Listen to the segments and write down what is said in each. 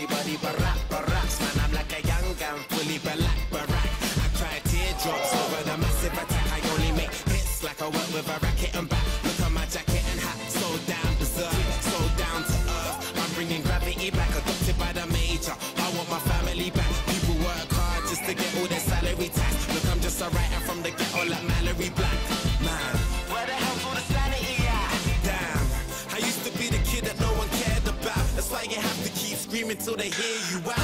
body barracks, man, I'm like a young gun, fully black barack. I cry teardrops over the massive attack. I only make hits like I work with a racket and back. Look at my jacket and hat, so down berserk, so down to earth. I'm bringing gravity back, adopted by the major. I want my family back. People work hard just to get all their salary tax. Look, I'm just a writer from the ghetto like Mallory Black. Man, where the hell's all the sanity at? Damn, I used to be the kid that no one cared about. That's why you have to keep screaming till they hear you out.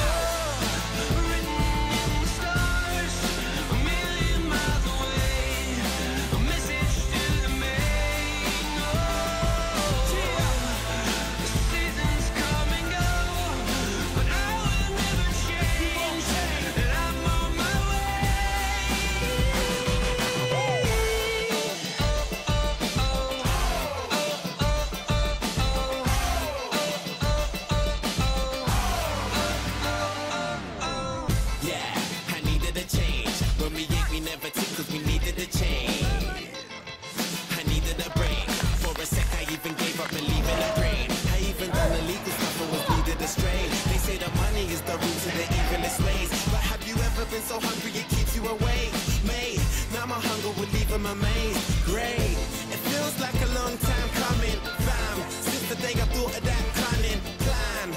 So hungry it keeps you awake, mate. Now my hunger would leave him amazed. Great, it feels like a long time coming, fam. Since the day I thought of that cunning plan.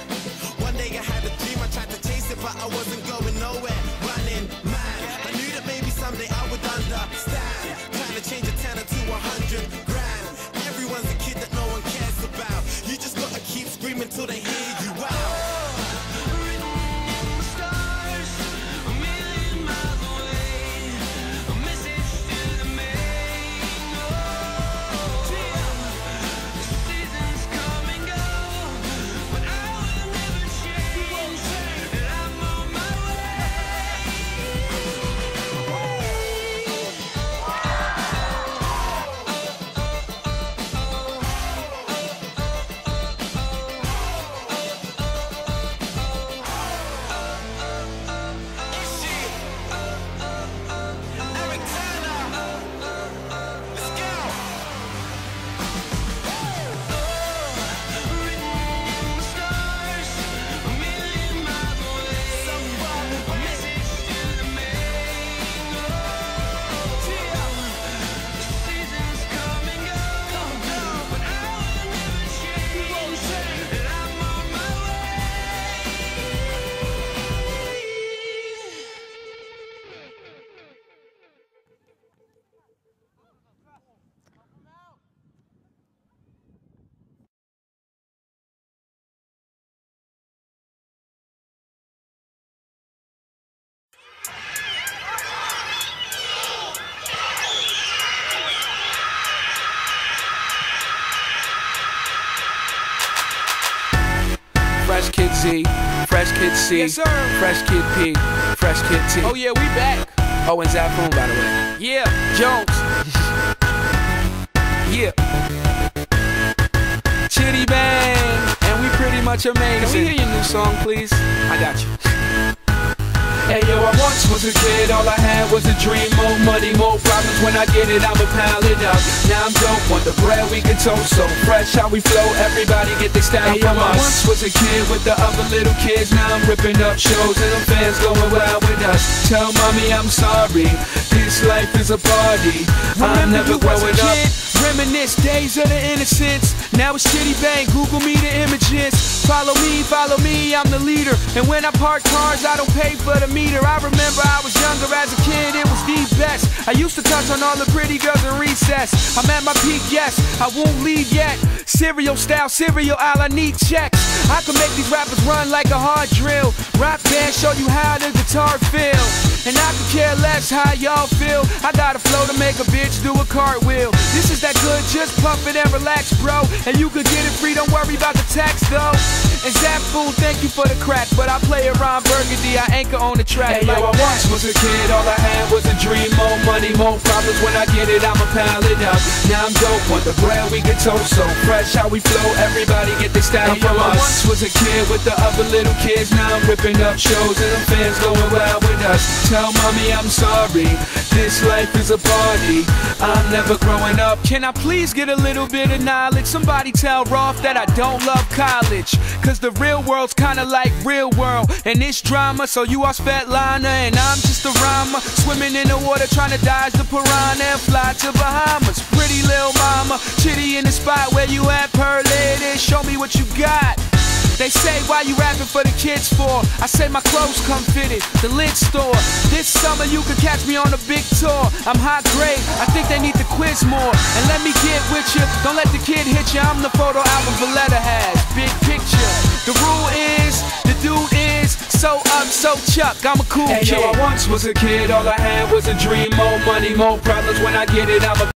One day I had a dream, I tried to chase it, but I wasn't going nowhere. Running mad, I knew that maybe someday I would understand. Trying to change a 10 to 100 grand. Everyone's a kid that no one cares about. You just gotta keep screaming till they hear you out. Fresh Kid Z, Fresh Kid C, yes, sir. Fresh Kid P, Fresh Kid T. Oh yeah, we back. Oh, and Zafoon, by the way. Yeah, Jones. Yeah. Chitty Bang, and we pretty much amazing. Can we hear your new song, please? I got you. Hey yo, I once was a kid, all I had was a dream. More money, more problems, when I get it, I'ma pile it up. Now I'm dope, want the bread we can toast. So fresh how we flow, everybody get their style from us. I once was a kid with the other little kids. Now I'm ripping up shows and the fans going wild with us. Tell mommy I'm sorry, this life is a party. I'm never growing up. Reminisce days of the innocence. Now it's Chitty Bang, Google me the images. Follow me, I'm the leader. And when I park cars, I don't pay for the meter. I remember I was younger as a kid, it was the best. I used to touch on all the pretty girls in recess. I'm at my peak, yes, I won't leave yet. Cereal style, cereal aisle, I need checks. I can make these rappers run like a hard drill. Rock band, show you how the guitar feel. And I could care less how y'all feel. I got a flow to make a bitch do a cartwheel. This is that good, just pump it and relax, bro. And you could get it free, don't worry about the tax, though. And Zafoon, thank you for the crack, but I play around Burgundy, I anchor on the track. Hey like yo, I once was a kid, all I had was a dream. More money, more problems, when I get it, I'ma pile it up. Now I'm dope, want the bread we can toast. So fresh how we flow, everybody get their style from us. I once was a kid with the other little kids. Now I'm ripping up shows and the fans going wild with us. Tell mommy I'm sorry, this life is a party. I'm never growing up. Can I please get a little bit of knowledge? Somebody tell Rolf that I don't love college. Cause cause the real world's kinda like real world. And it's drama, so you are Svetlana and I'm just a rhymer, swimming in the water trying to dodge the piranha and fly to Bahamas. Pretty little mama, chitty in the spot where you at, pearl lady, show me what you got. They say, why you rapping for the kids for? I say my clothes come fitted, the lid store. This summer you can catch me on a big tour. I'm high grade, I think they need to quiz more. And let me get with you, don't let the kid hit you. I'm the photo album Valletta has, big picture. The rule is, the dude is so up, so Chuck, I'm a cool kid. Yo, I once was a kid, all I had was a dream. More money, more problems, when I get it, I'm a